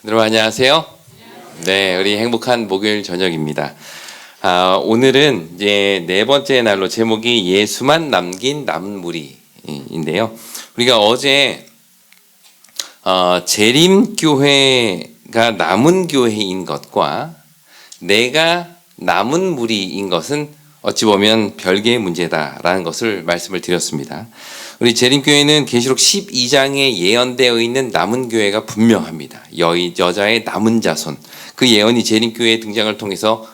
여러분 안녕하세요. 네, 우리 행복한 목요일 저녁입니다. 오늘은 이제 네 번째 날로 제목이 예수만 남긴 남은 무리인데요. 우리가 어제 재림교회가 남은 교회인 것과 내가 남은 무리인 것은 어찌 보면 별개의 문제다라는 것을 말씀을 드렸습니다. 우리 재림교회는 계시록 12장에 예언되어 있는 남은 교회가 분명합니다. 여자의 남은 자손. 그 예언이 재림교회의 등장을 통해서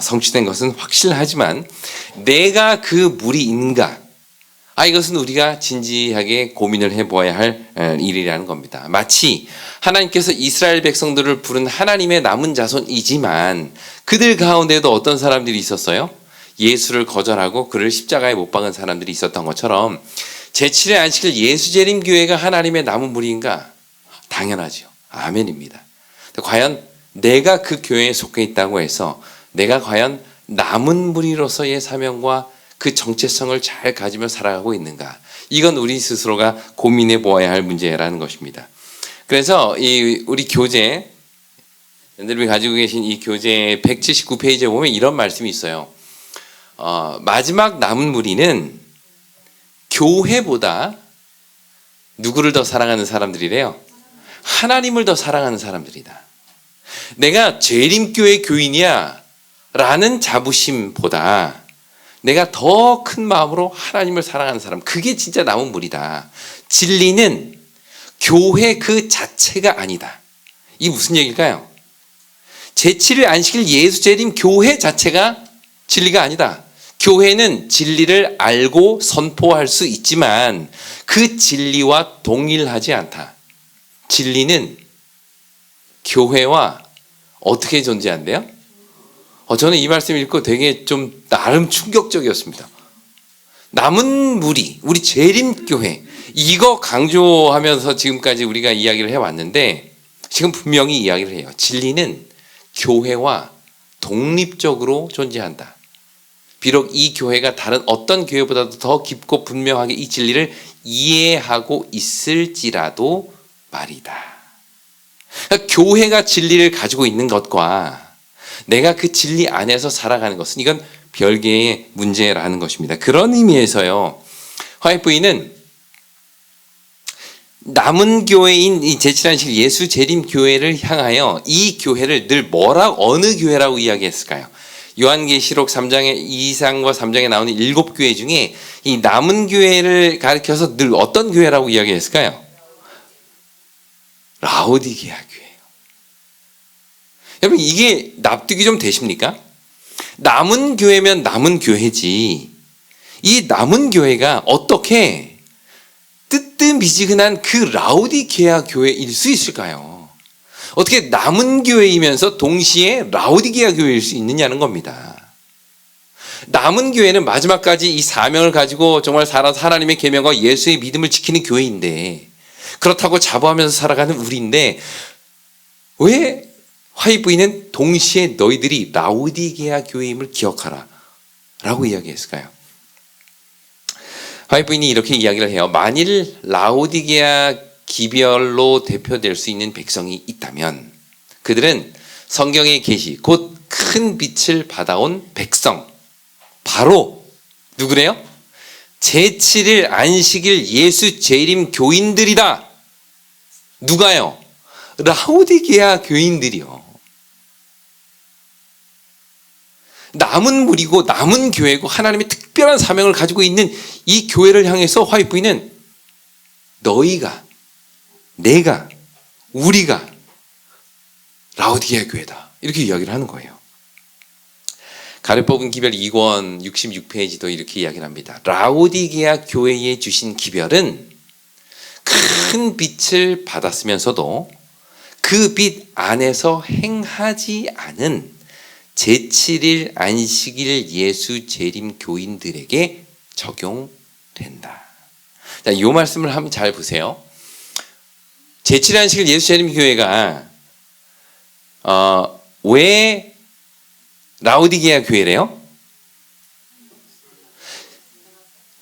성취된 것은 확실하지만 내가 그 무리인가? 이것은 우리가 진지하게 고민을 해보아야 할 일이라는 겁니다. 마치 하나님께서 이스라엘 백성들을 부른 하나님의 남은 자손이지만 그들 가운데도 어떤 사람들이 있었어요? 예수를 거절하고 그를 십자가에 못 박은 사람들이 있었던 것처럼 제7의 안식일 예수재림교회가 하나님의 남은 무리인가? 당연하죠. 아멘입니다. 과연 내가 그 교회에 속해 있다고 해서 내가 과연 남은 무리로서의 사명과 그 정체성을 잘 가지며 살아가고 있는가? 이건 우리 스스로가 고민해 보아야 할 문제라는 것입니다. 그래서 우리 교재, 여러분이 가지고 계신 이 교재 179페이지에 보면 이런 말씀이 있어요. 마지막 남은 무리는 교회보다 누구를 더 사랑하는 사람들이래요? 하나님을 더 사랑하는 사람들이다. 내가 재림교회 교인이야 라는 자부심보다 내가 더 큰 마음으로 하나님을 사랑하는 사람, 그게 진짜 남은 무리다. 진리는 교회 그 자체가 아니다. 이게 무슨 얘기일까요? 제7일 안식일 예수 재림 교회 자체가 진리가 아니다. 교회는 진리를 알고 선포할 수 있지만 그 진리와 동일하지 않다. 진리는 교회와 어떻게 존재한대요? 저는 이 말씀 읽고 되게 좀 나름 충격적이었습니다. 남은 무리, 우리 재림교회, 이거 강조하면서 지금까지 우리가 이야기를 해왔는데 지금 분명히 이야기를 해요. 진리는 교회와 독립적으로 존재한다. 비록 이 교회가 다른 어떤 교회보다도 더 깊고 분명하게 이 진리를 이해하고 있을지라도 말이다. 그러니까 교회가 진리를 가지고 있는 것과 내가 그 진리 안에서 살아가는 것은 이건 별개의 문제라는 것입니다. 그런 의미에서요, 화이트부인은 남은 교회인 이 제7안식일 예수 재림 교회를 향하여 이 교회를 늘 어느 교회라고 이야기했을까요? 요한계시록 3장의 2장과 3장에 나오는 7교회 중에 이 남은 교회를 가리켜서 늘 어떤 교회라고 이야기했을까요? 라오디게아 교회예요. 여러분, 이게 납득이 좀 되십니까? 남은 교회면 남은 교회지, 이 남은 교회가 어떻게 뜨뜻미지근한 그 라오디게아 교회일 수 있을까요? 어떻게 남은 교회이면서 동시에 라오디게아 교회일 수 있느냐는 겁니다. 남은 교회는 마지막까지 이 사명을 가지고 정말 살아서 하나님의 계명과 예수의 믿음을 지키는 교회인데, 그렇다고 자부하면서 살아가는 우리인데 왜 화이트부인은 동시에 너희들이 라오디게아 교회임을 기억하라 라고 이야기했을까요? 화이트부인이 이렇게 이야기를 해요. 만일 라오디게아 기별로 대표될 수 있는 백성이 있다면 그들은 성경의 계시, 곧 큰 빛을 받아온 백성, 바로 누구래요? 제7일 안식일 예수 재림 교인들이다. 누가요? 라오디게아 교인들이요. 남은 무리고 남은 교회고 하나님의 특별한 사명을 가지고 있는 이 교회를 향해서 화이트부인은 너희가, 내가, 우리가 라오디게아 교회다, 이렇게 이야기를 하는 거예요. 가르 뽑은 기별 2권 66페이지도 이렇게 이야기를 합니다. 라오디게아 교회에 주신 기별은 큰 빛을 받았으면서도 그 빛 안에서 행하지 않은 제7일 안식일 예수 재림 교인들에게 적용된다. 자, 이 말씀을 한번 잘 보세요. 제7일 안식일 예수 재림 교회가 왜 라오디게아 교회래요?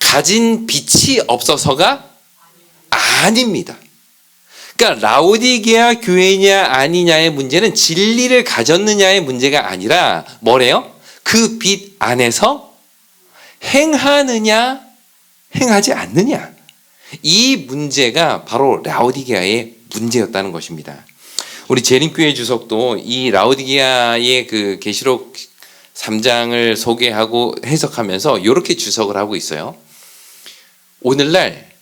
가진 빛이 없어서가 아닙니다. 그러니까 라오디게아 교회냐 아니냐의 문제는 진리를 가졌느냐의 문제가 아니라 뭐래요? 그 빛 안에서 행하느냐 행하지 않느냐, 이 문제가 바로 라오디게아의 문제였다는 것입니다. 우리 재림교회 주석도 이 라오디게아의 그 계시록 3장을 소개하고 해석하면서 이렇게 주석을 하고 있어요. 오늘날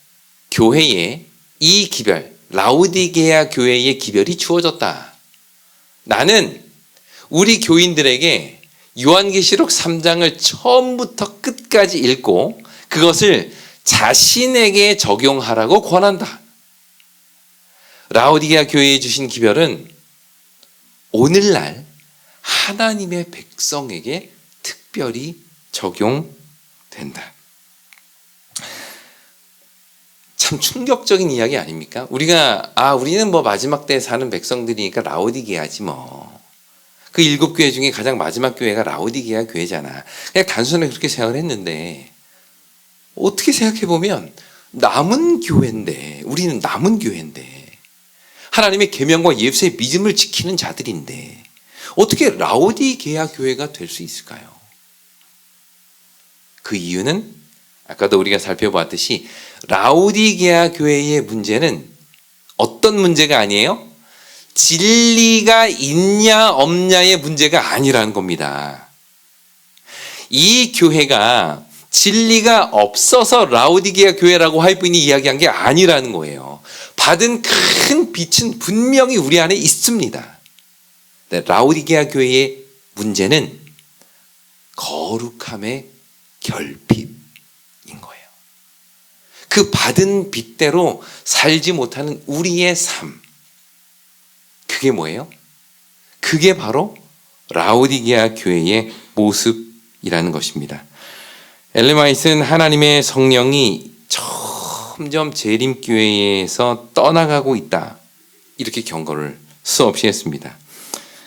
교회에 이 기별, 라오디게아 교회의 기별이 주어졌다. 나는 우리 교인들에게 요한계시록 3장을 처음부터 끝까지 읽고 그것을 자신에게 적용하라고 권한다. 라오디게아 교회에 주신 기별은 오늘날 하나님의 백성에게 특별히 적용된다. 참 충격적인 이야기 아닙니까? 우리는 뭐 마지막 때에 사는 백성들이니까 라오디게아지 뭐. 그 7교회 중에 가장 마지막 교회가 라오디게아 교회잖아. 그냥 단순하게 그렇게 생각을 했는데, 어떻게 생각해보면 남은 교회인데, 우리는 남은 교회인데, 하나님의 계명과 예수의 믿음을 지키는 자들인데 어떻게 라오디게아 교회가 될 수 있을까요? 그 이유는 아까도 우리가 살펴보았듯이 라오디게아 교회의 문제는 어떤 문제가 아니에요? 진리가 있냐 없냐의 문제가 아니라는 겁니다. 이 교회가 진리가 없어서 라오디게아 교회라고 하이브인이 이야기한 게 아니라는 거예요. 받은 큰 빛은 분명히 우리 안에 있습니다. 라오디게아 교회의 문제는 거룩함의 결핍인 거예요. 그 받은 빛대로 살지 못하는 우리의 삶. 그게 뭐예요? 그게 바로 라오디게아 교회의 모습이라는 것입니다. 엘렌 화이트는 하나님의 성령이 점점 재림교회에서 떠나가고 있다, 이렇게 경고를 수없이 했습니다.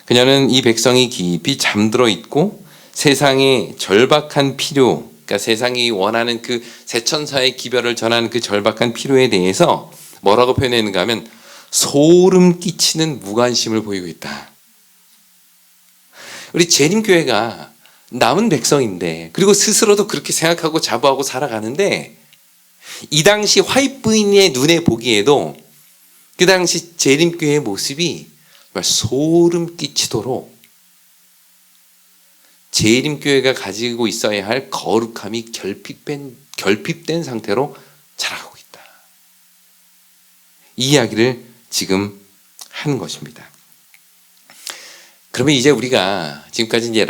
그녀는 이 백성이 깊이 잠들어 있고 세상의 절박한 필요, 그러니까 세상이 원하는 그 새천사의 기별을 전하는 그 절박한 필요에 대해서 뭐라고 표현했는가 하면 소름 끼치는 무관심을 보이고 있다. 우리 재림교회가 남은 백성인데, 그리고 스스로도 그렇게 생각하고 자부하고 살아가는데, 이 당시 화이트 부인의 눈에 보기에도 그 당시 재림교회의 모습이 정말 소름 끼치도록 재림교회가 가지고 있어야 할 거룩함이 결핍된 상태로 자라가고 있다. 이 이야기를 지금 하는 것입니다. 그러면 이제 우리가 지금까지 이제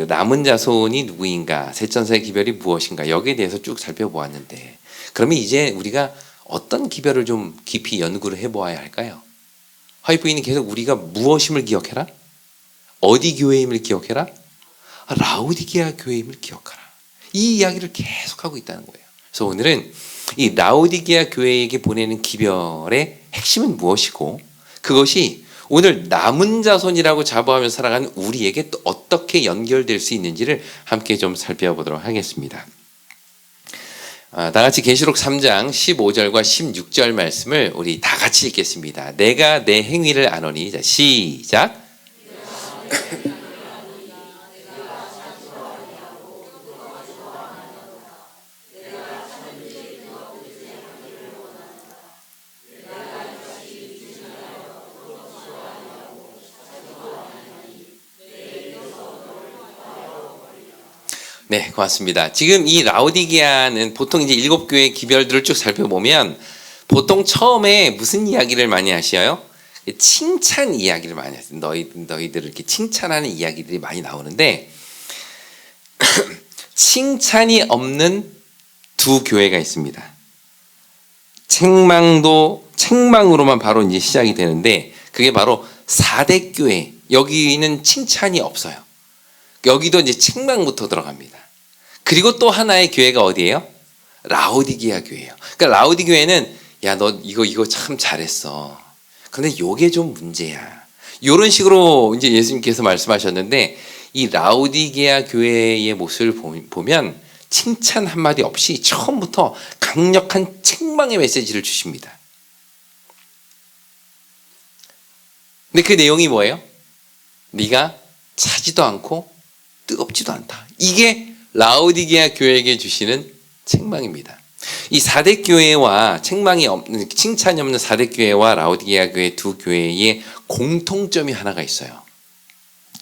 남은 자손이 누구인가, 새천사의 기별이 무엇인가, 여기에 대해서 쭉 살펴보았는데, 그러면 이제 우리가 어떤 기별을 좀 깊이 연구를 해보아야 할까요? 화이트부인이 계속 우리가 무엇임을 기억해라? 어디 교회임을 기억해라? 라오디게아 교회임을 기억하라. 이 이야기를 계속하고 있다는 거예요. 그래서 오늘은 이 라오디게아 교회에게 보내는 기별의 핵심은 무엇이고, 그것이 오늘 남은 자손이라고 자부하며 살아가는 우리에게 또 어떻게 연결될 수 있는지를 함께 좀 살펴보도록 하겠습니다. 다 같이 계시록 3장 15절과 16절 말씀을 우리 다 같이 읽겠습니다. 내가 내 행위를 아노니. 자, 시작. 네, 고맙습니다. 지금 이 라오디게아는 보통 이제 7교회 기별들을 쭉 살펴보면 보통 처음에 무슨 이야기를 많이 하셔요? 칭찬 이야기를 많이 하세요. 너희들을 이렇게 칭찬하는 이야기들이 많이 나오는데 칭찬이 없는 두 교회가 있습니다. 책망으로만 바로 이제 시작이 되는데 그게 바로 4대 교회. 여기는 칭찬이 없어요. 여기도 이제 책망부터 들어갑니다. 그리고 또 하나의 교회가 어디예요? 라오디게아 교회예요. 그러니까 라오디게아 교회는 야, 너 이거 참 잘했어. 근데 요게 좀 문제야. 이런 식으로 이제 예수님께서 말씀하셨는데 이 라오디게아 교회의 모습을 보면 칭찬 한마디 없이 처음부터 강력한 책망의 메시지를 주십니다. 근데 그 내용이 뭐예요? 네가 차지도 않고 뜨겁지도 않다. 이게 라오디게아 교회에게 주시는 책망입니다. 이 4대 교회와 책망이 없는, 칭찬이 없는 4대 교회와 라오디게아 교회 두 교회의 공통점이 하나가 있어요.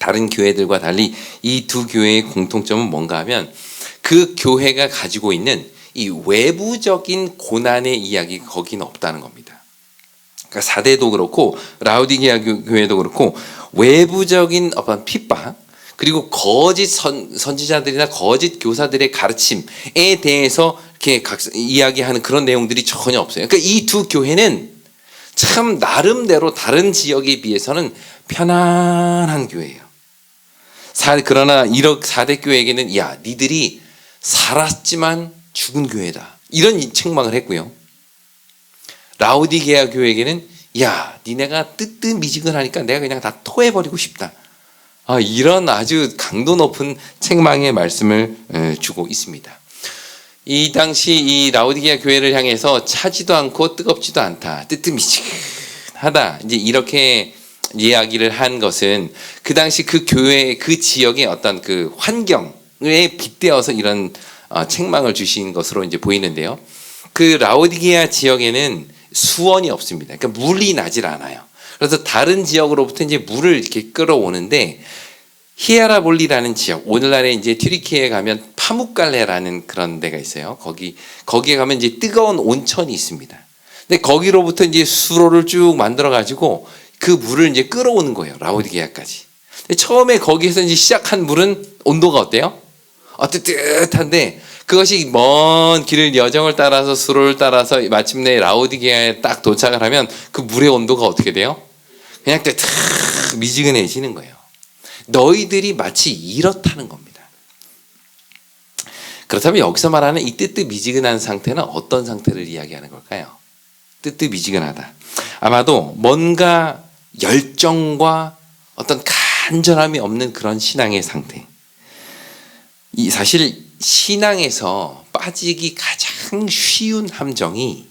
다른 교회들과 달리 이 두 교회의 공통점은 뭔가 하면 그 교회가 가지고 있는 이 외부적인 고난의 이야기 거기는 없다는 겁니다. 그러니까 4대도 그렇고 라오디게아 교회도 그렇고 외부적인 어떤 핍박 그리고 거짓 선지자들이나 거짓 교사들의 가르침에 대해서 이렇게 이야기하는 그런 내용들이 전혀 없어요. 그러니까 이 두 교회는 참 나름대로 다른 지역에 비해서는 편안한 교회예요. 그러나 4대 교회에게는 야 니들이 살았지만 죽은 교회다. 이런 책망을 했고요. 라오디게아 교회에게는 야 니네가 뜨뜻미지근하니까 내가 그냥 다 토해버리고 싶다. 이런 아주 강도 높은 책망의 말씀을 주고 있습니다. 이 당시 이 라오디게아 교회를 향해서 차지도 않고 뜨겁지도 않다. 뜨뜻미지근하다. 이제 이렇게 이야기를 한 것은 그 당시 그 교회 그 지역의 어떤 그 환경에 빗대어서 이런 책망을 주신 것으로 이제 보이는데요. 그 라오디게아 지역에는 수원이 없습니다. 그러니까 물이 나질 않아요. 그래서 다른 지역으로부터 이제 물을 이렇게 끌어오는데 히에라볼리라는 지역, 오늘날에 이제 튀르키예에 가면 파묵갈레라는 그런 데가 있어요. 거기에 가면 이제 뜨거운 온천이 있습니다. 근데 거기로부터 이제 수로를 쭉 만들어 가지고 그 물을 이제 끌어오는 거예요. 라오디게아까지. 근데 처음에 거기에서 이제 시작한 물은 온도가 어때요? 뜨뜻한데 그것이 먼 길을 여정을 따라서 수로를 따라서 마침내 라오디게아에 딱 도착을 하면 그 물의 온도가 어떻게 돼요? 그냥 미지근해지는 거예요. 너희들이 마치 이렇다는 겁니다. 그렇다면 여기서 말하는 이 뜨뜻미지근한 상태는 어떤 상태를 이야기하는 걸까요? 뜨뜻미지근하다. 아마도 뭔가 열정과 어떤 간절함이 없는 그런 신앙의 상태. 사실 신앙에서 빠지기 가장 쉬운 함정이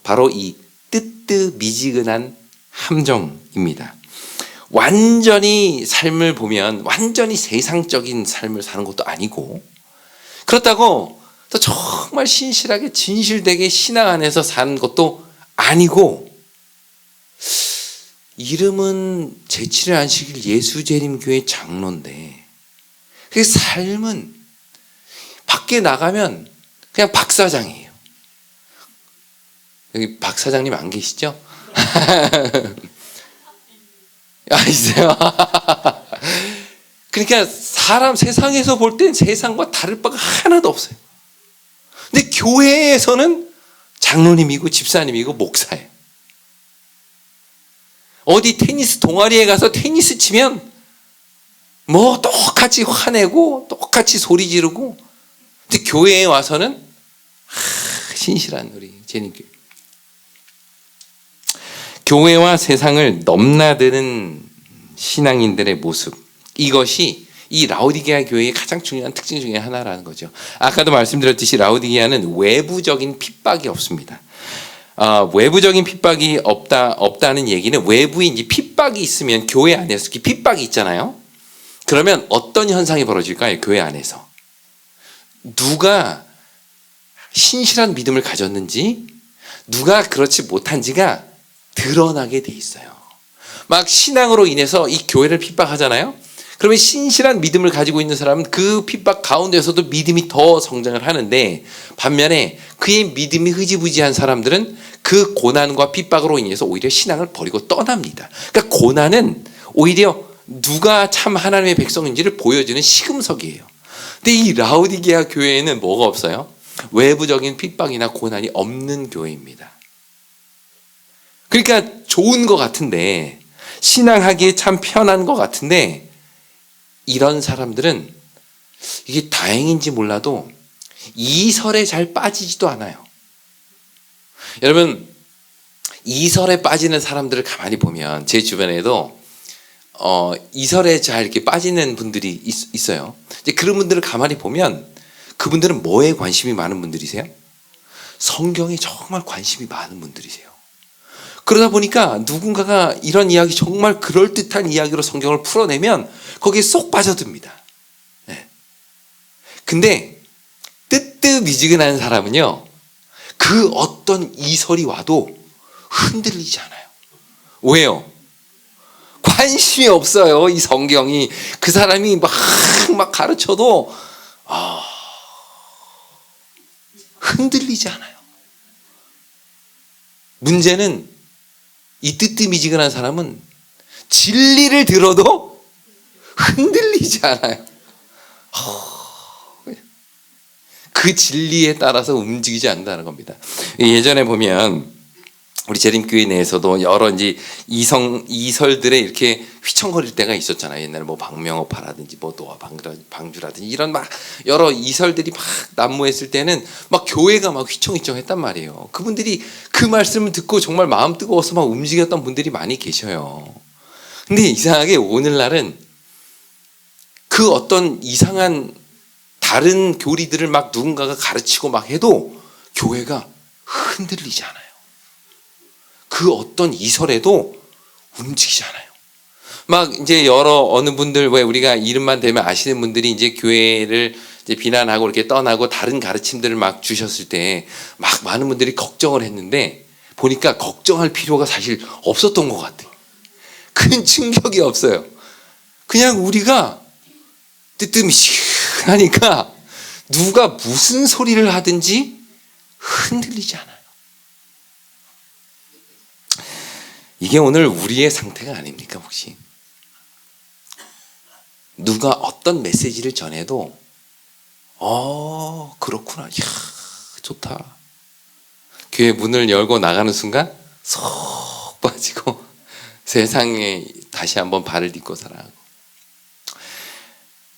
바로 이 뜨뜻미지근한 함정입니다. 완전히 삶을 보면 완전히 세상적인 삶을 사는 것도 아니고 그렇다고 또 정말 신실하게 진실되게 신앙 안에서 사는 것도 아니고 이름은 제7일 안식일 예수재림교회 장로인데 그 삶은 밖에 나가면 그냥 박사장이에요. 여기 박사장님 안 계시죠? 있어요. 그러니까 세상에서 볼 땐 세상과 다를 바가 하나도 없어요. 근데 교회에서는 장로님이고 집사님이고 목사예요. 어디 테니스 동아리에 가서 테니스 치면 뭐 똑같이 화내고 똑같이 소리 지르고 근데 교회에 와서는 신실한 우리 재림교회. 교회와 세상을 넘나드는 신앙인들의 모습. 이것이 이 라오디게아 교회의 가장 중요한 특징 중에 하나라는 거죠. 아까도 말씀드렸듯이 라오디게아는 외부적인 핍박이 없습니다. 외부적인 핍박이 없다는 얘기는 외부에 이제 핍박이 있으면 교회 안에서 핍박이 있잖아요. 그러면 어떤 현상이 벌어질까요? 교회 안에서. 누가 신실한 믿음을 가졌는지 누가 그렇지 못한지가 드러나게 돼 있어요. 막 신앙으로 인해서 이 교회를 핍박하잖아요. 그러면 신실한 믿음을 가지고 있는 사람은 그 핍박 가운데서도 믿음이 더 성장을 하는데 반면에 그의 믿음이 흐지부지한 사람들은 그 고난과 핍박으로 인해서 오히려 신앙을 버리고 떠납니다. 그러니까 고난은 오히려 누가 참 하나님의 백성인지를 보여주는 시금석이에요. 근데 이 라오디게아 교회에는 뭐가 없어요? 외부적인 핍박이나 고난이 없는 교회입니다. 그러니까 좋은 것 같은데 신앙하기에 참 편한 것 같은데 이런 사람들은 이게 다행인지 몰라도 이설에 잘 빠지지도 않아요. 여러분 이설에 빠지는 사람들을 가만히 보면 제 주변에도 이설에 잘 이렇게 빠지는 분들이 있어요. 이제 그런 분들을 가만히 보면 그분들은 뭐에 관심이 많은 분들이세요? 성경에 정말 관심이 많은 분들이세요. 그러다 보니까 누군가가 이런 이야기, 정말 그럴듯한 이야기로 성경을 풀어내면 거기에 쏙 빠져듭니다. 네. 근데 뜨뜻미지근한 사람은요, 그 어떤 이설이 와도 흔들리지 않아요. 왜요? 관심이 없어요. 이 성경이 그 사람이 막 가르쳐도 흔들리지 않아요. 문제는 이 뜨뜻미지근한 사람은 진리를 들어도 흔들리지 않아요. 그 진리에 따라서 움직이지 않는다는 겁니다. 예전에 보면 우리 재림교회 내에서도 여러 이제 이설들에 이렇게 휘청거릴 때가 있었잖아요. 옛날에 뭐 박명호파라든지 뭐 노아 방주라든지 이런 막 여러 이설들이 막 난무했을 때는 막 교회가 막 휘청휘청했단 말이에요. 그분들이 그 말씀을 듣고 정말 마음 뜨거워서 막 움직였던 분들이 많이 계셔요. 근데 이상하게 오늘날은 그 어떤 이상한 다른 교리들을 막 누군가가 가르치고 막 해도 교회가 흔들리지 않아요. 그 어떤 이설에도 움직이지 않아요. 막 이제 여러 어느 분들, 왜 우리가 이름만 대면 아시는 분들이 이제 교회를 이제 비난하고 이렇게 떠나고 다른 가르침들을 막 주셨을 때 막 많은 분들이 걱정을 했는데 보니까 걱정할 필요가 사실 없었던 것 같아요. 큰 충격이 없어요. 그냥 우리가 뜨뜻미시하니까 누가 무슨 소리를 하든지 흔들리지 않아요. 이게 오늘 우리의 상태가 아닙니까 혹시? 누가 어떤 메시지를 전해도 그렇구나, 이야 좋다. 교회 문을 열고 나가는 순간 쏙 빠지고 세상에 다시 한번 발을 딛고 살아가고.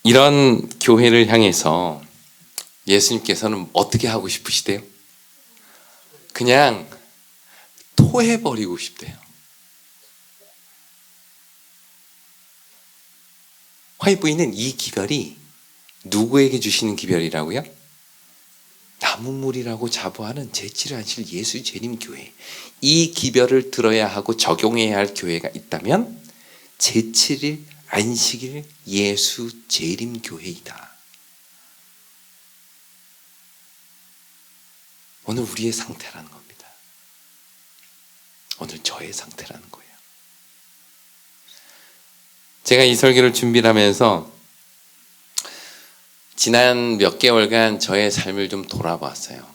이런 교회를 향해서 예수님께서는 어떻게 하고 싶으시대요? 그냥 토해버리고 싶대요. 화이트보이는 이 기별이 누구에게 주시는 기별이라고요? 나무물이라고 자부하는 재치를 안실 예수 재림교회, 이 기별을 들어야 하고 적용해야 할 교회가 있다면 재치를 안식일 예수 재림교회이다. 오늘 우리의 상태라는 겁니다. 오늘 저의 상태라는 거예요. 제가 이 설교를 준비를 하면서 지난 몇 개월간 저의 삶을 좀 돌아봤어요.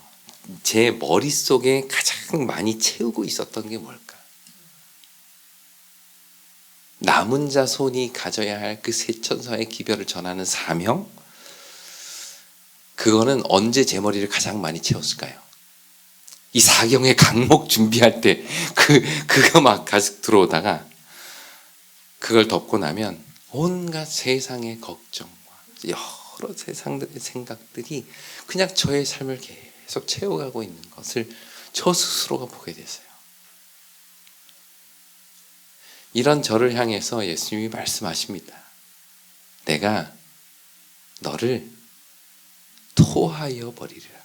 제 머릿속에 가장 많이 채우고 있었던 게 뭘까? 남은 자손이 가져야 할 그 세천사의 기별을 전하는 사명? 그거는 언제 제 머리를 가장 많이 채웠을까요? 이 사경의 강목 준비할 때 그거 막 가득 들어오다가 그걸 덮고 나면 온갖 세상의 걱정과 여러 세상들의 생각들이 그냥 저의 삶을 계속 채워가고 있는 것을 저 스스로가 보게 됐어요. 이런 저를 향해서 예수님이 말씀하십니다. 내가 너를 토하여 버리리라.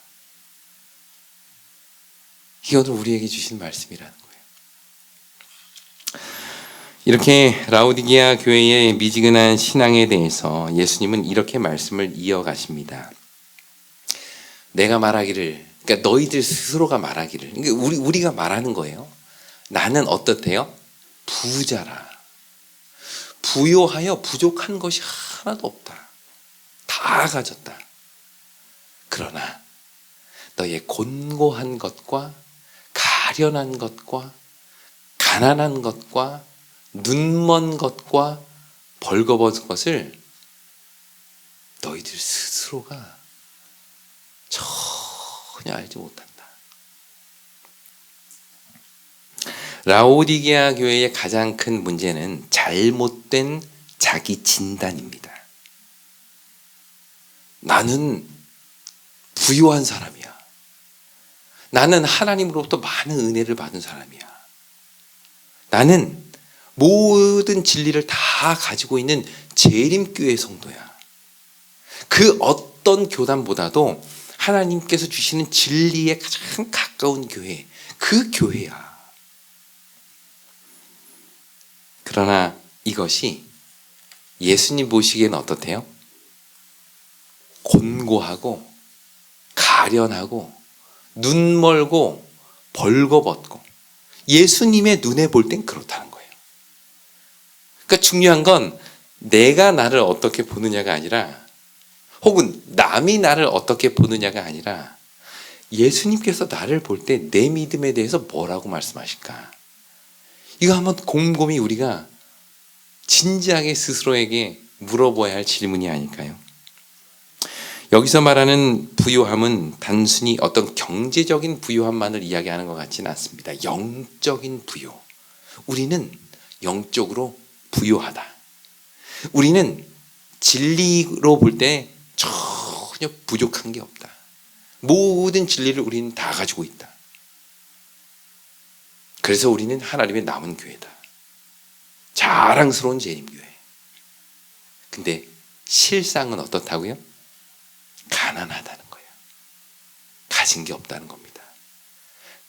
이게 오늘 우리에게 주신 말씀이라는 거예요. 이렇게 라오디게아 교회의 미지근한 신앙에 대해서 예수님은 이렇게 말씀을 이어가십니다. 내가 말하기를, 그러니까 너희들 스스로가 말하기를, 그러니까 우리가 말하는 거예요. 나는 어떻대요? 부자라. 부요하여 부족한 것이 하나도 없다. 다 가졌다. 그러나 너의 곤고한 것과 가련한 것과 가난한 것과 눈먼 것과 벌거벗은 것을 너희들 스스로가 전혀 알지 못한다. 라오디게아 교회의 가장 큰 문제는 잘못된 자기 진단입니다. 나는 부유한 사람이야. 나는 하나님으로부터 많은 은혜를 받은 사람이야. 나는 모든 진리를 다 가지고 있는 재림교회 성도야. 그 어떤 교단보다도 하나님께서 주시는 진리에 가장 가까운 교회, 그 교회야. 그러나 이것이 예수님 보시기에는 어떻대요? 곤고하고 가련하고 눈 멀고 벌거벗고 예수님의 눈에 볼 땐 그렇다는 거예요. 그러니까 중요한 건 내가 나를 어떻게 보느냐가 아니라 혹은 남이 나를 어떻게 보느냐가 아니라 예수님께서 나를 볼 때 내 믿음에 대해서 뭐라고 말씀하실까? 이거 한번 곰곰이 우리가 진지하게 스스로에게 물어봐야 할 질문이 아닐까요? 여기서 말하는 부요함은 단순히 어떤 경제적인 부요함만을 이야기하는 것 같지는 않습니다. 영적인 부요. 우리는 영적으로 부요하다. 우리는 진리로 볼 때 전혀 부족한 게 없다. 모든 진리를 우리는 다 가지고 있다. 그래서 우리는 하나님의 남은 교회다. 자랑스러운 재림교회. 근데 실상은 어떻다고요? 가난하다는 거예요. 가진 게 없다는 겁니다.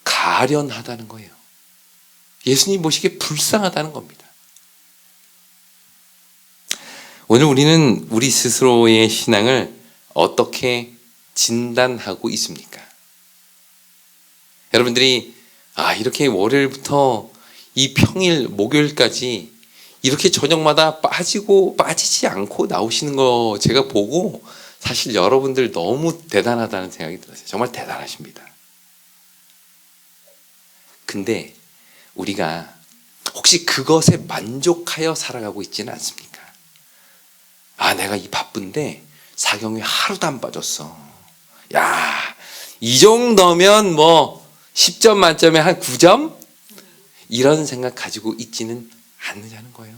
가련하다는 거예요. 예수님 보시기에 불쌍하다는 겁니다. 오늘 우리는 우리 스스로의 신앙을 어떻게 진단하고 있습니까? 여러분들이 이렇게 월요일부터 이 평일 목요일까지 이렇게 저녁마다 빠지지 않고 나오시는 거 제가 보고 사실 여러분들 너무 대단하다는 생각이 들었어요. 정말 대단하십니다. 근데 우리가 혹시 그것에 만족하여 살아가고 있지는 않습니까? 내가 이 바쁜데 사경에 하루도 안 빠졌어. 이 정도면 10점 만점에 한 9점? 이런 생각 가지고 있지는 않느냐는 거예요.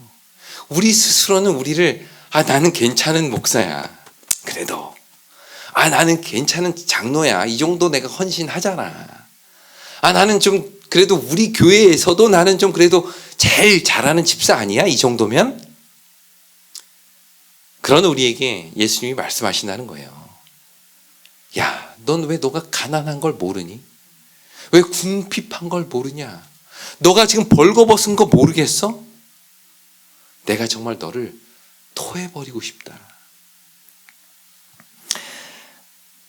우리 스스로는 우리를 나는 괜찮은 목사야. 그래도 나는 괜찮은 장로야. 이 정도 내가 헌신하잖아. 나는 좀 그래도 우리 교회에서도 나는 좀 그래도 제일 잘하는 집사 아니야? 이 정도면? 그런 우리에게 예수님이 말씀하신다는 거예요. 넌 왜 너가 가난한 걸 모르니? 왜 궁핍한 걸 모르냐? 너가 지금 벌거벗은 거 모르겠어? 내가 정말 너를 토해버리고 싶다.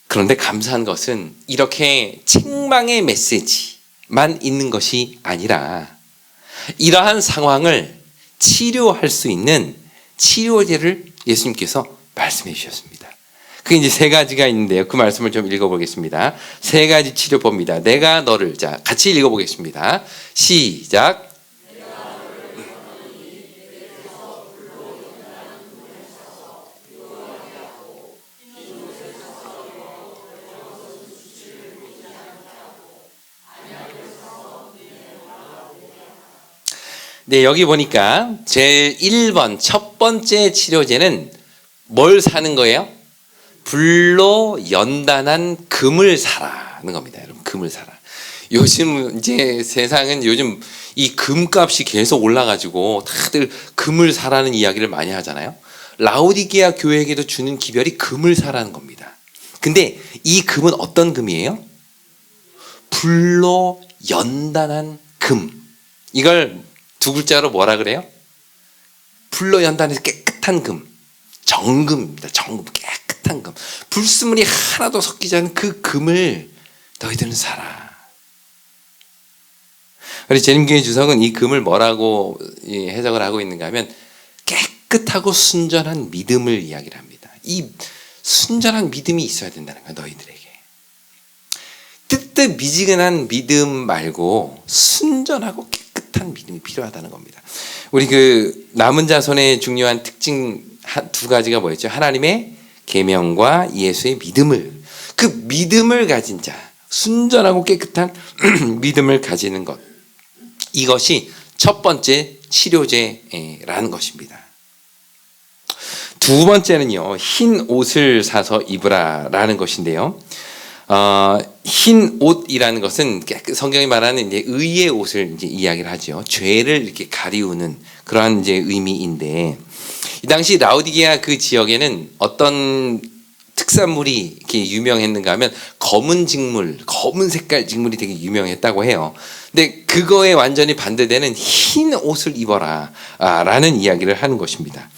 그런데 감사한 것은 이렇게 책망의 메시지만 있는 것이 아니라 이러한 상황을 치료할 수 있는 치료제를 예수님께서 말씀해 주셨습니다. 그게 이제 세 가지가 있는데요. 그 말씀을 좀 읽어보겠습니다. 세 가지 치료법입니다. 내가 너를, 같이 읽어보겠습니다. 시작. 네, 여기 보니까 제일 1번 첫 번째 치료제는 뭘 사는 거예요? 불로 연단한 금을 사라는 겁니다. 여러분, 금을 사라. 요즘 이제 세상은 요즘 이 금값이 계속 올라가지고 다들 금을 사라는 이야기를 많이 하잖아요. 라오디게아 교회에게도 주는 기별이 금을 사라는 겁니다. 근데 이 금은 어떤 금이에요? 불로 연단한 금. 이걸 두 글자로 뭐라 그래요? 불로 연단해서 깨끗한 금. 정금입니다. 정금. 깨끗한 금. 불순물이 하나도 섞이지 않은 그 금을 너희들은 사라. 우리 재림교회 주석은 이 금을 뭐라고 해석을 하고 있는가 하면 깨끗하고 순전한 믿음을 이야기를 합니다. 이 순전한 믿음이 있어야 된다는 거야, 너희들에게. 뜨뜻미지근한 믿음 말고 순전하고 깨끗한 믿음이 필요하다는 겁니다. 우리 그 남은 자손의 중요한 특징 두 가지가 뭐였죠? 하나님의 계명과 예수의 믿음을, 그 믿음을 가진 자, 순전하고 깨끗한 믿음을 가지는 것, 이것이 첫 번째 치료제라는 것입니다. 두 번째는요, 흰 옷을 사서 입으라라는 것인데요. 흰 옷이라는 것은 성경이 말하는 이제 의의 옷을 이제 이야기를 하죠. 죄를 이렇게 가리우는 그러한 이제 의미인데, 이 당시 라오디게아 그 지역에는 어떤 특산물이 이렇게 유명했는가 하면 검은 직물, 검은 색깔 직물이 되게 유명했다고 해요. 근데 그거에 완전히 반대되는 흰 옷을 입어라 라는 이야기를 하는 것입니다.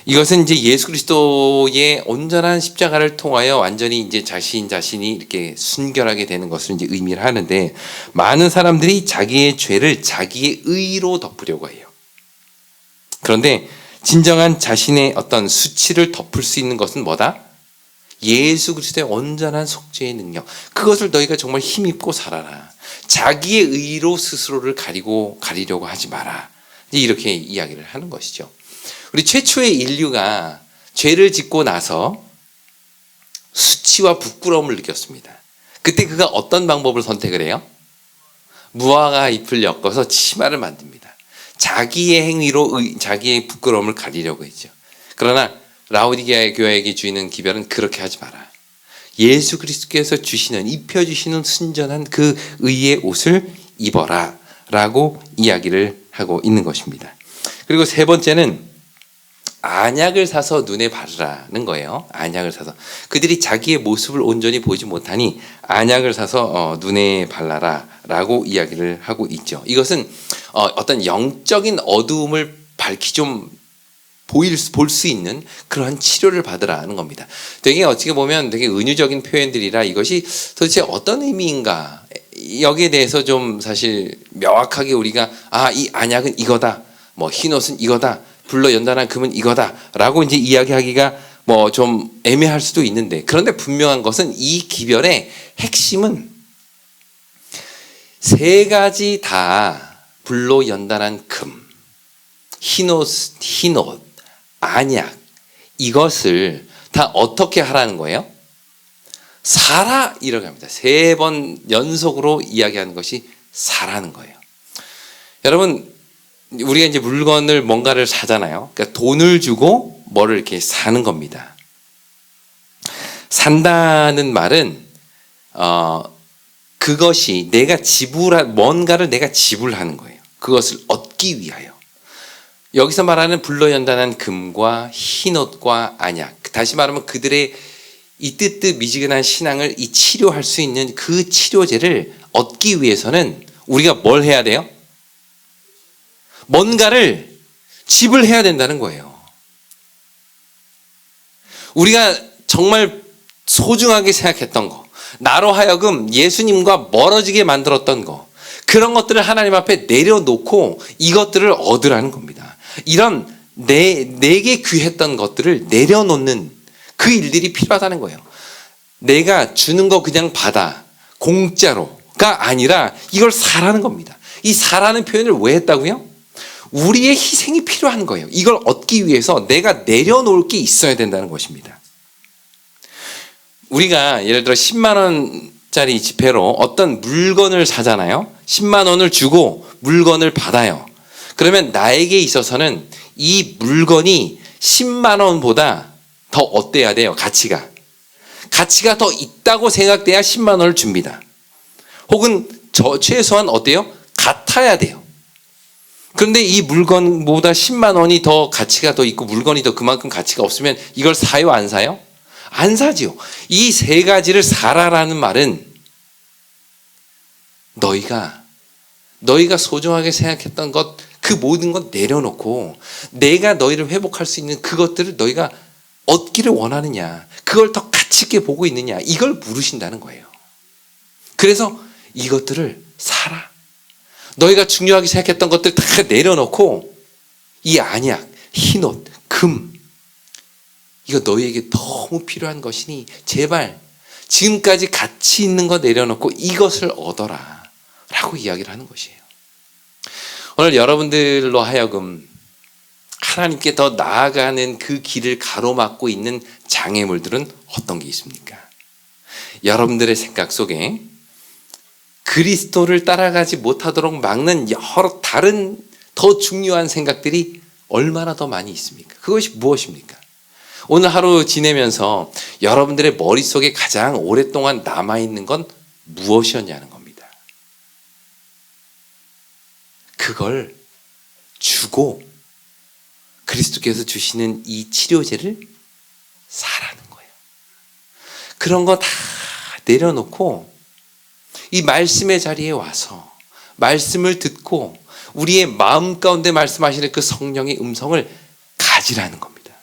이것은 이제 예수 그리스도의 온전한 십자가를 통하여 완전히 이제 자신이 이렇게 순결하게 되는 것을 이제 의미를 하는데, 많은 사람들이 자기의 죄를 자기의 의로 덮으려고 해요. 그런데 진정한 자신의 어떤 수치를 덮을 수 있는 것은 뭐다? 예수 그리스도의 온전한 속죄의 능력. 그것을 너희가 정말 힘입고 살아라. 자기의 의로 스스로를 가리려고 하지 마라. 이렇게 이야기를 하는 것이죠. 우리 최초의 인류가 죄를 짓고 나서 수치와 부끄러움을 느꼈습니다. 그때 그가 어떤 방법을 선택을 해요? 무화과 잎을 엮어서 치마를 만듭니다. 자기의 행위로 자기의 부끄러움을 가리려고 했죠. 그러나 라오디게아 교회에게 주이는 기별은 그렇게 하지 마라. 예수 그리스도께서 입혀주시는 순전한 그 의의 옷을 입어라 라고 이야기를 하고 있는 것입니다. 그리고 세 번째는 안약을 사서 눈에 바르라는 거예요. 안약을 사서. 그들이 자기의 모습을 온전히 보지 못하니 안약을 사서 눈에 발라라 라고 이야기를 하고 있죠. 이것은 어떤 영적인 어두움을 밝히 좀 볼 수 있는 그러한 치료를 받으라는 겁니다. 되게 어떻게 보면 되게 은유적인 표현들이라 이것이 도대체 어떤 의미인가, 여기에 대해서 좀 사실 명확하게 우리가 이 안약은 이거다, 뭐 흰옷은 이거다, 불로 연단한 금은 이거다 라고 이제 이야기하기가 뭐 좀 애매할 수도 있는데, 그런데 분명한 것은 이 기별의 핵심은 세 가지 다 불로 연단한 금, 흰옷, 안약, 이것을 다 어떻게 하라는 거예요? 사라 이렇게 합니다. 3번 연속으로 이야기하는 것이 사라는 거예요. 여러분, 우리가 이제 물건을 뭔가를 사잖아요. 그러니까 돈을 주고 뭐를 이렇게 사는 겁니다. 산다는 말은 그것이 뭔가를 내가 지불하는 거예요. 그것을 얻기 위하여. 여기서 말하는 불로 연단한 금과 흰옷과 안약, 다시 말하면 그들의 이 뜨뜻미지근한 신앙을 치료할 수 있는 그 치료제를 얻기 위해서는 우리가 뭘 해야 돼요? 뭔가를 지불해야 된다는 거예요. 우리가 정말 소중하게 생각했던 거, 나로 하여금 예수님과 멀어지게 만들었던 거, 그런 것들을 하나님 앞에 내려놓고 이것들을 얻으라는 겁니다. 이런 내게 귀했던 것들을 내려놓는 그 일들이 필요하다는 거예요. 내가 주는 거 그냥 받아, 공짜로가 아니라 이걸 사라는 겁니다. 이 사라는 표현을 왜 했다고요? 우리의 희생이 필요한 거예요. 이걸 얻기 위해서 내가 내려놓을 게 있어야 된다는 것입니다. 우리가 예를 들어 10만 원짜리 지폐로 어떤 물건을 사잖아요. 10만 원을 주고 물건을 받아요. 그러면 나에게 있어서는 이 물건이 10만 원보다 더 어때야 돼요? 가치가 더 있다고 생각돼야 10만 원을 줍니다. 혹은 최소한 어때요? 같아야 돼요. 그런데 이 물건보다 10만 원이 더 가치가 더 있고 물건이 더 그만큼 가치가 없으면 이걸 사요, 안 사요? 안 사지요. 이 세 가지를 사라라는 말은 너희가 소중하게 생각했던 것, 그 모든 것 내려놓고 내가 너희를 회복할 수 있는 그것들을 너희가 얻기를 원하느냐, 그걸 더 가치 있게 보고 있느냐, 이걸 물으신다는 거예요. 그래서 이것들을 사라. 너희가 중요하게 생각했던 것들 다 내려놓고 이 안약, 흰옷, 금, 이거 너희에게 너무 필요한 것이니 제발 지금까지 가치 있는 거 내려놓고 이것을 얻어라 라고 이야기를 하는 것이에요. 오늘 여러분들로 하여금 하나님께 더 나아가는 그 길을 가로막고 있는 장애물들은 어떤 게 있습니까? 여러분들의 생각 속에 그리스도를 따라가지 못하도록 막는 여러 다른 더 중요한 생각들이 얼마나 더 많이 있습니까? 그것이 무엇입니까? 오늘 하루 지내면서 여러분들의 머릿속에 가장 오랫동안 남아있는 건 무엇이었냐는 겁니다. 그걸 주고 그리스도께서 주시는 이 치료제를 사라는 거예요. 그런 거 다 내려놓고 이 말씀의 자리에 와서 말씀을 듣고 우리의 마음 가운데 말씀하시는 그 성령의 음성을 가지라는 겁니다.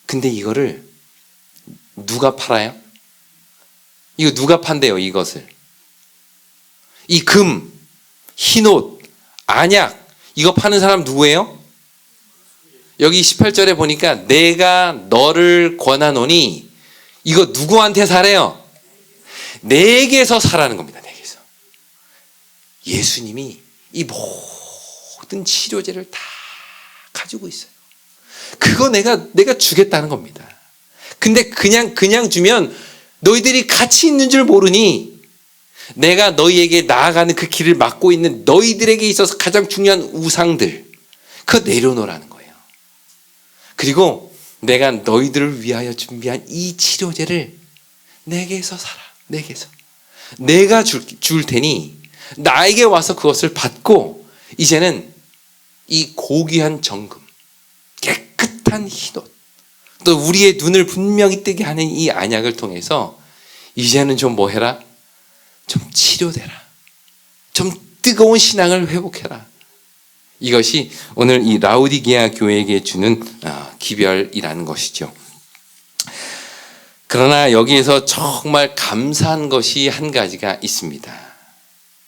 근데 이거를 누가 팔아요? 이거 누가 판대요, 이것을? 이 금, 흰옷, 안약, 이거 파는 사람 누구예요? 여기 18절에 보니까 내가 너를 권하노니 이거 누구한테 사래요? 내게서 사라는 겁니다. 내게서. 예수님이 이 모든 치료제를 다 가지고 있어요. 그거 내가 주겠다는 겁니다. 근데 그냥 주면 너희들이 가치 있는 줄 모르니 내가 너희에게 나아가는 그 길을 막고 있는 너희들에게 있어서 가장 중요한 우상들 그거 내려놓으라는 거예요. 그리고 내가 너희들을 위하여 준비한 이 치료제를 내게서 사라. 내게서. 내가 줄 테니 나에게 와서 그것을 받고 이제는 이 고귀한 정금, 깨끗한 흰옷, 또 우리의 눈을 분명히 뜨게 하는 이 안약을 통해서 이제는 좀 뭐 해라? 좀 치료되라. 좀 뜨거운 신앙을 회복해라. 이것이 오늘 이 라오디게아 교회에게 주는 기별이라는 것이죠. 그러나 여기에서 정말 감사한 것이 한 가지가 있습니다.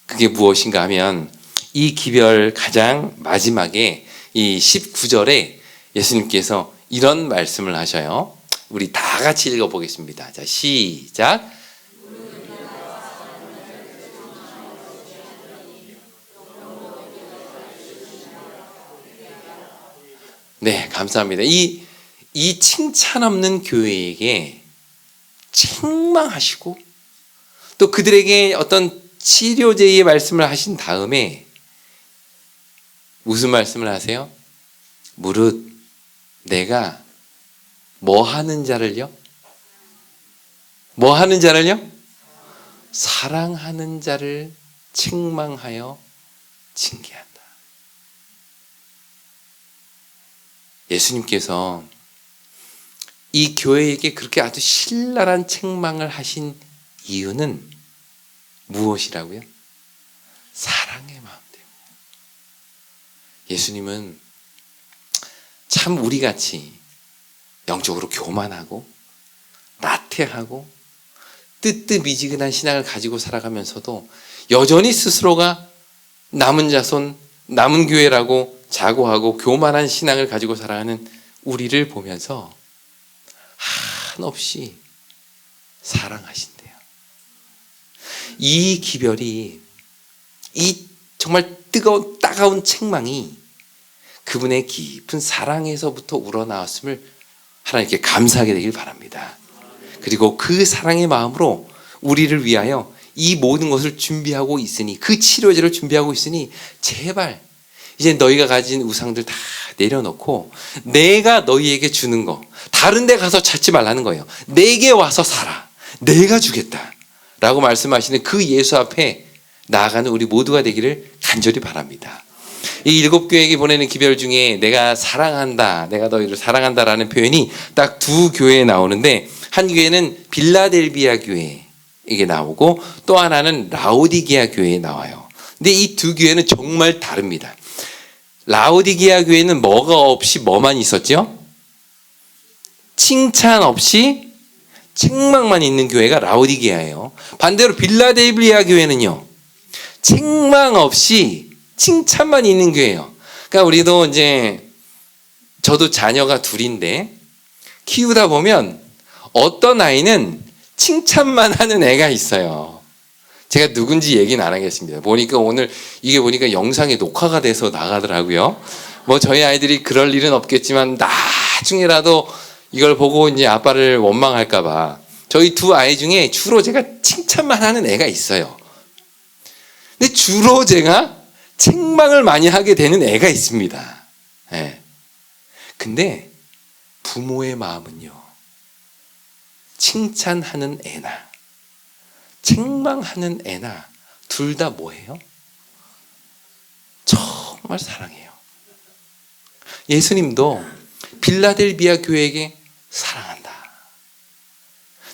그게 무엇인가 하면 이 기별 가장 마지막에 이 19절에 예수님께서 이런 말씀을 하셔요. 우리 다 같이 읽어보겠습니다. 자, 시작. 네, 감사합니다. 이 칭찬 없는 교회에게 책망하시고 또 그들에게 어떤 치료제의 말씀을 하신 다음에 무슨 말씀을 하세요? 무릇 내가 뭐 하는 자를요? 뭐 하는 자를요? 사랑하는 자를 책망하여 징계한다. 예수님께서 이 교회에게 그렇게 아주 신랄한 책망을 하신 이유는 무엇이라고요? 사랑의 마음 때문에. 예수님은 참 우리같이 영적으로 교만하고 나태하고 뜨뜻미지근한 신앙을 가지고 살아가면서도 여전히 스스로가 남은 자손, 남은 교회라고 자고하고 교만한 신앙을 가지고 살아가는 우리를 보면서 한없이 사랑하신대요. 이 기별이, 이 정말 따가운 책망이 그분의 깊은 사랑에서부터 우러나왔음을 하나님께 감사하게 되길 바랍니다. 그리고 그 사랑의 마음으로 우리를 위하여 이 모든 것을 준비하고 있으니, 그 치료제를 준비하고 있으니 제발 이제 너희가 가진 우상들 다 내려놓고 내가 너희에게 주는 거 다른 데 가서 찾지 말라는 거예요. 내게 와서 살아. 내가 주겠다 라고 말씀하시는 그 예수 앞에 나아가는 우리 모두가 되기를 간절히 바랍니다. 이 7교회에게 보내는 기별 중에 내가 사랑한다, 내가 너희를 사랑한다라는 표현이 딱 2교회에 나오는데, 한 교회는 빌라델비아 교회에게 나오고 또 하나는 라오디게아 교회에 나와요. 근데 이 2교회는 정말 다릅니다. 라오디게아 교회는 뭐가 없이 뭐만 있었죠? 칭찬 없이 책망만 있는 교회가 라오디게아예요. 반대로 빌라델비아 교회는요, 책망 없이 칭찬만 있는 교회예요. 그러니까 우리도 이제, 저도 자녀가 2인데 키우다 보면 어떤 아이는 칭찬만 하는 애가 있어요. 제가 누군지 얘기는 안 하겠습니다. 보니까 오늘 이게 보니까 영상이 녹화가 돼서 나가더라고요. 뭐 저희 아이들이 그럴 일은 없겠지만 나중에라도 이걸 보고 이제 아빠를 원망할까봐 저희 2 아이 중에 주로 제가 칭찬만 하는 애가 있어요. 근데 주로 제가 책망을 많이 하게 되는 애가 있습니다. 네. 근데 부모의 마음은요, 칭찬하는 애나 책망하는 애나 둘 다 뭐예요? 정말 사랑해요. 예수님도 빌라델비아 교회에게 사랑한다.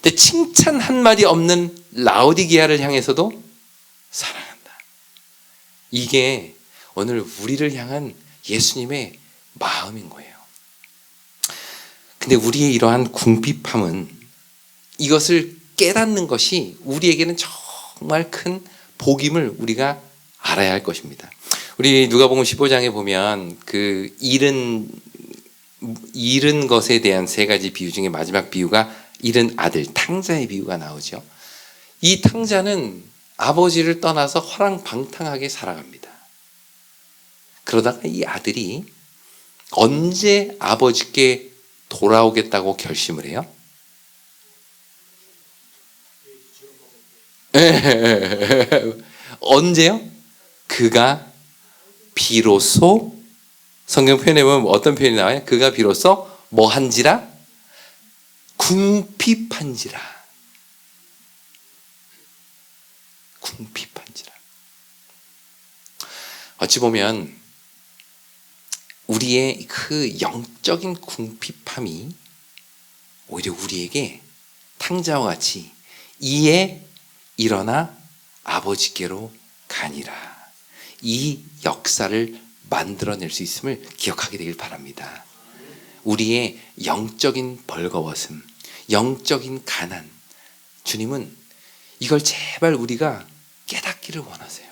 근데 칭찬 한마디 없는 라오디게아를 향해서도 사랑한다. 이게 오늘 우리를 향한 예수님의 마음인 거예요. 근데 우리의 이러한 궁핍함은, 이것을 깨닫는 것이 우리에게는 정말 큰 복임을 우리가 알아야 할 것입니다. 우리 누가복음 15장에 보면 그 잃은 것에 대한 세 가지 비유 중에 마지막 비유가 잃은 아들, 탕자의 비유가 나오죠. 이 탕자는 아버지를 떠나서 허랑방탕하게 살아갑니다. 그러다가 이 아들이 언제 아버지께 돌아오겠다고 결심을 해요? 언제요? 그가 비로소, 성경 표현에 보면 어떤 표현이 나와요? 그가 비로소 뭐 한지라? 궁핍한지라. 궁핍한지라. 어찌 보면 우리의 그 영적인 궁핍함이 오히려 우리에게 탕자와 같이 이에 일어나 아버지께로 가니라, 이 역사를 만들어낼 수 있음을 기억하게 되길 바랍니다. 우리의 영적인 벌거벗음, 영적인 가난, 주님은 이걸 제발 우리가 깨닫기를 원하세요.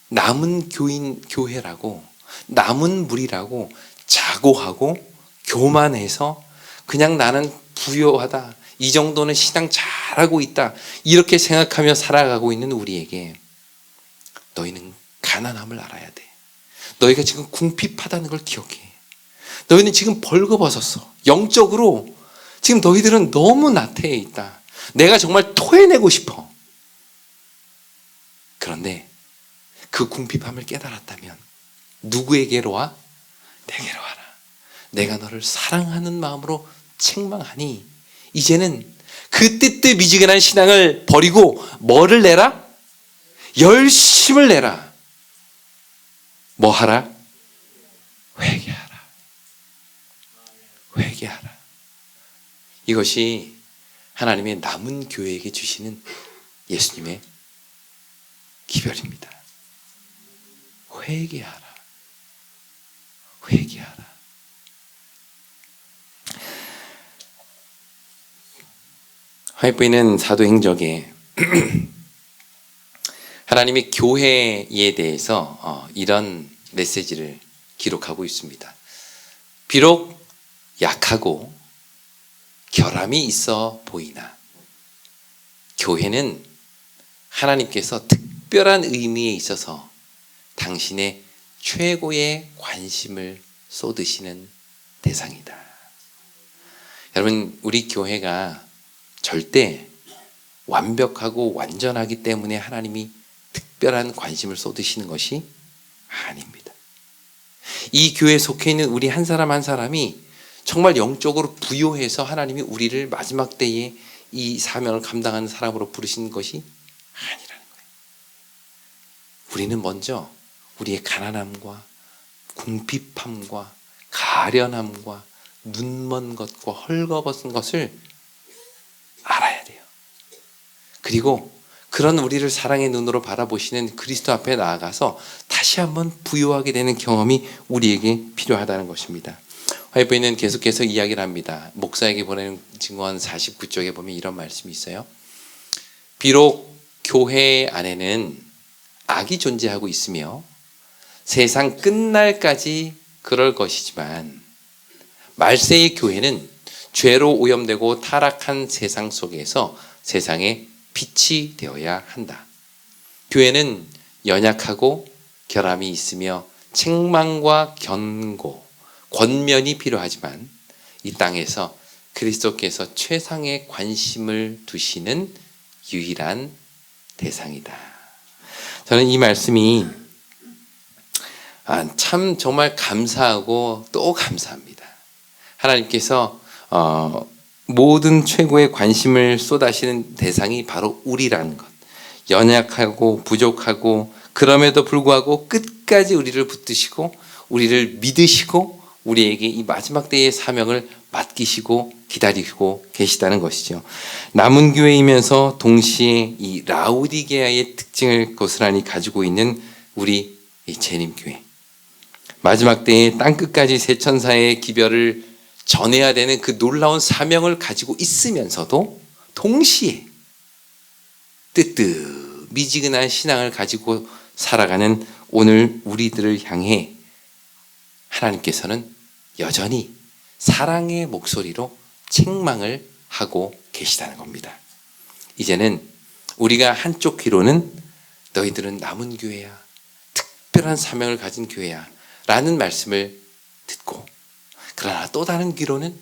남은 교회라고, 남은 무리라고 자고하고 교만해서 그냥 나는 부요하다, 이 정도는 신앙 잘하고 있다, 이렇게 생각하며 살아가고 있는 우리에게 너희는 가난함을 알아야 돼. 너희가 지금 궁핍하다는 걸 기억해. 너희는 지금 벌거벗었어. 영적으로 지금 너희들은 너무 나태해 있다. 내가 정말 토해내고 싶어. 그런데 그 궁핍함을 깨달았다면 누구에게로 와? 내게로 와라. 내가 너를 사랑하는 마음으로 책망하니 이제는 그 뜨뜻미지근한 신앙을 버리고 뭐를 내라? 열심을 내라. 뭐 하라? 회개하라. 회개하라. 이것이 하나님의 남은 교회에게 주시는 예수님의 기별입니다. 회개하라. 회개하라. 화이트보이는 사도행적에 하나님의 교회에 대해서 이런 메시지를 기록하고 있습니다. 비록 약하고 결함이 있어 보이나 교회는 하나님께서 특별한 의미에 있어서 당신의 최고의 관심을 쏟으시는 대상이다. 여러분, 우리 교회가 절대 완벽하고 완전하기 때문에 하나님이 특별한 관심을 쏟으시는 것이 아닙니다. 이 교회에 속해 있는 우리 한 사람 한 사람이 정말 영적으로 부요해서 하나님이 우리를 마지막 때에 이 사명을 감당하는 사람으로 부르신 것이 아니라는 거예요. 우리는 먼저 우리의 가난함과 궁핍함과 가련함과 눈먼 것과 헐거벗은 것을 알아야 돼요. 그리고 그런 우리를 사랑의 눈으로 바라보시는 그리스도 앞에 나아가서 다시 한번 부요하게 되는 경험이 우리에게 필요하다는 것입니다. 화이트보이는 계속해서 이야기를 합니다. 목사에게 보내는 증언 49쪽에 보면 이런 말씀이 있어요. 비록 교회 안에는 악이 존재하고 있으며 세상 끝날까지 그럴 것이지만 말세의 교회는 죄로 오염되고 타락한 세상 속에서 세상의 빛이 되어야 한다. 교회는 연약하고 결함이 있으며 책망과 견고, 권면이 필요하지만 이 땅에서 그리스도께서 최상의 관심을 두시는 유일한 대상이다. 저는 이 말씀이 참 정말 감사하고 또 감사합니다. 하나님께서 모든 최고의 관심을 쏟아시는 대상이 바로 우리라는 것. 연약하고 부족하고 그럼에도 불구하고 끝까지 우리를 붙드시고 우리를 믿으시고 우리에게 이 마지막 때의 사명을 맡기시고 기다리고 계시다는 것이죠. 남은 교회이면서 동시에 이 라오디게아의 특징을 고스란히 가지고 있는 우리 이 재림교회. 마지막 때에 땅끝까지 새 천사의 기별을 전해야 되는 그 놀라운 사명을 가지고 있으면서도 동시에 미지근한 신앙을 가지고 살아가는 오늘 우리들을 향해 하나님께서는 여전히 사랑의 목소리로 책망을 하고 계시다는 겁니다. 이제는 우리가 한쪽 귀로는 너희들은 남은 교회야, 특별한 사명을 가진 교회야 라는 말씀을 듣고, 그러나 또 다른 귀로는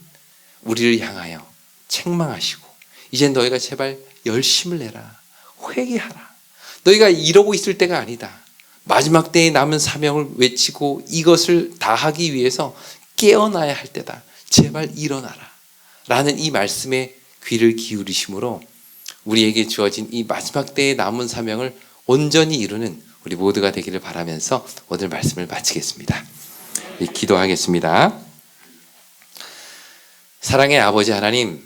우리를 향하여 책망하시고, 이제 너희가 제발 열심을 내라, 회개하라, 너희가 이러고 있을 때가 아니다, 마지막 때에 남은 사명을 외치고 이것을 다하기 위해서 깨어나야 할 때다, 제발 일어나라 라는 이 말씀에 귀를 기울이심으로 우리에게 주어진 이 마지막 때의 남은 사명을 온전히 이루는 우리 모두가 되기를 바라면서 오늘 말씀을 마치겠습니다. 기도하겠습니다. 사랑의 아버지 하나님,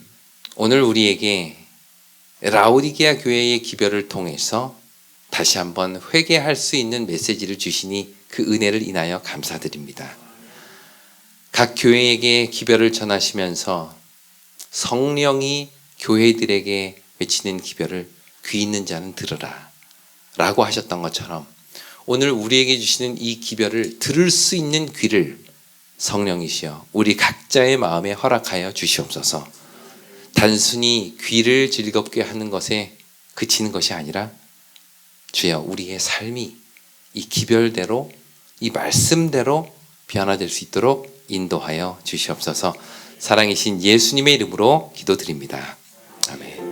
오늘 우리에게 라오디게아 교회의 기별을 통해서 다시 한번 회개할 수 있는 메시지를 주시니 그 은혜를 인하여 감사드립니다. 각 교회에게 기별을 전하시면서 성령이 교회들에게 외치는 기별을 귀 있는 자는 들으라 라고 하셨던 것처럼, 오늘 우리에게 주시는 이 기별을 들을 수 있는 귀를 성령이시여 우리 각자의 마음에 허락하여 주시옵소서. 단순히 귀를 즐겁게 하는 것에 그치는 것이 아니라 주여 우리의 삶이 이 기별대로, 이 말씀대로 변화될 수 있도록 인도하여 주시옵소서. 사랑이신 예수님의 이름으로 기도드립니다. 아멘.